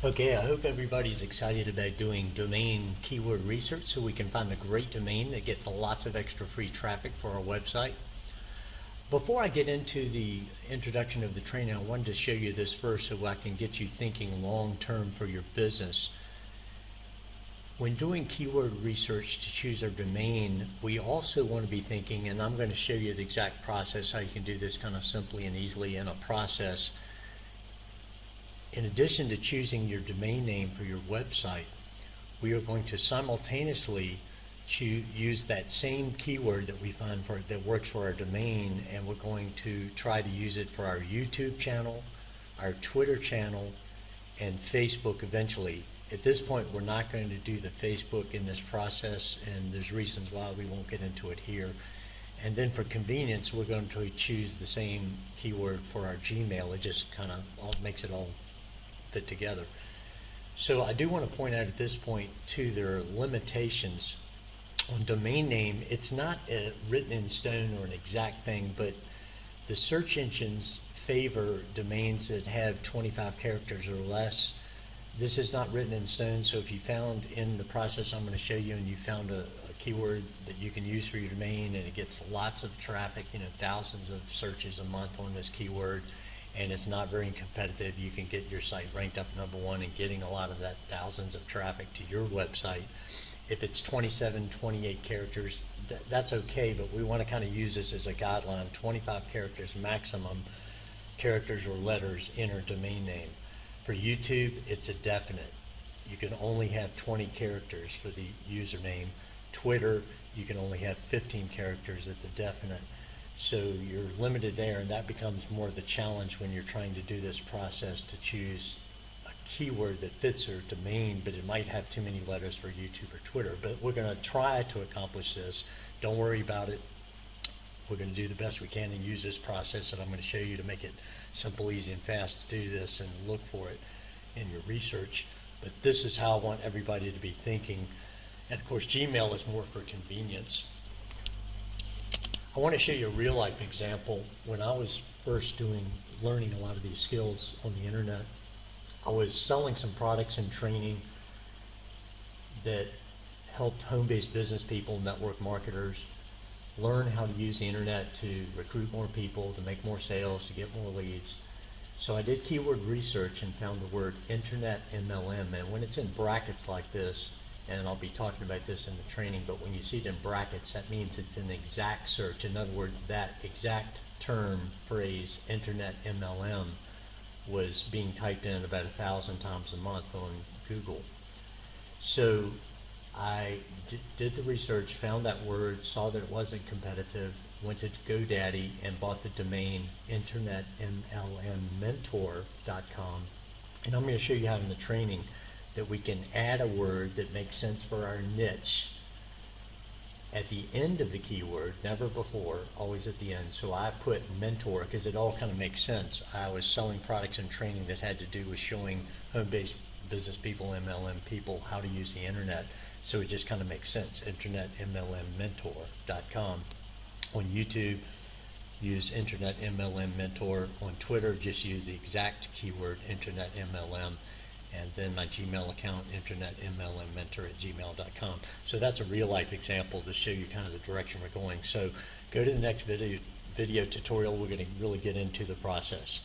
Okay, I hope everybody's excited about doing domain keyword research so we can find a great domain that gets lots of extra free traffic for our website. Before I get into the introduction of the training, I wanted to show you this first so I can get you thinking long term for your business. When doing keyword research to choose our domain, we also want to be thinking, and I'm going to show you the exact process, how you can do this kind of simply and easily in a process. In addition to choosing your domain name for your website, we are going to simultaneously use that same keyword that we find that works for our domain, and we're going to try to use it for our YouTube channel, our Twitter channel, and Facebook eventually. At this point, we're not going to do the Facebook in this process, and there's reasons why we won't get into it here. And then for convenience, we're going to choose the same keyword for our Gmail. It just kind of makes it all fit together. So I do want to point out at this point too, there are limitations on domain name. It's not written in stone or an exact thing, but the search engines favor domains that have 25 characters or less. This is not written in stone, so if you found in the process I'm going to show you and you found a keyword that you can use for your domain and it gets lots of traffic, thousands of searches a month on this keyword, and it's not very competitive, you can get your site ranked up #1 and getting a lot of that thousands of traffic to your website. If it's 27, 28 characters, that's okay, but we want to kind of use this as a guideline, 25 characters maximum, characters or letters in our domain name. For YouTube, it's a definite. You can only have 20 characters for the username. Twitter, you can only have 15 characters, it's a definite. So you're limited there, and that becomes more of the challenge when you're trying to do this process to choose a keyword that fits your domain, but it might have too many letters for YouTube or Twitter. But we're going to try to accomplish this. Don't worry about it. We're going to do the best we can and use this process that I'm going to show you to make it simple, easy, and fast to do this and look for it in your research. But this is how I want everybody to be thinking. And of course, Gmail is more for convenience. I want to show you a real life example. When I was first learning a lot of these skills on the internet, I was selling some products and training that helped home-based business people, network marketers, learn how to use the internet to recruit more people, to make more sales, to get more leads. So I did keyword research and found the word Internet MLM, and when it's in brackets like this, and I'll be talking about this in the training, but when you see it in brackets, that means it's an exact search. In other words, that exact term, phrase, Internet MLM, was being typed in about 1,000 times a month on Google. So I did the research, found that word, saw that it wasn't competitive, went to GoDaddy and bought the domain internetmlmmentor.com. And I'm going to show you how in the training that we can add a word that makes sense for our niche at the end of the keyword, never before, always at the end. So I put mentor because it all kind of makes sense. I was selling products and training that had to do with showing home-based business people, MLM people, how to use the internet. So it just kind of makes sense, internetmlmmentor.com. On YouTube, use Internet MLM Mentor. On Twitter, just use the exact keyword Internet MLM. And then my Gmail account, internetmlmmentor@gmail.com. So that's a real life example to show you kind of the direction we're going. So go to the next video tutorial. We're going to really get into the process.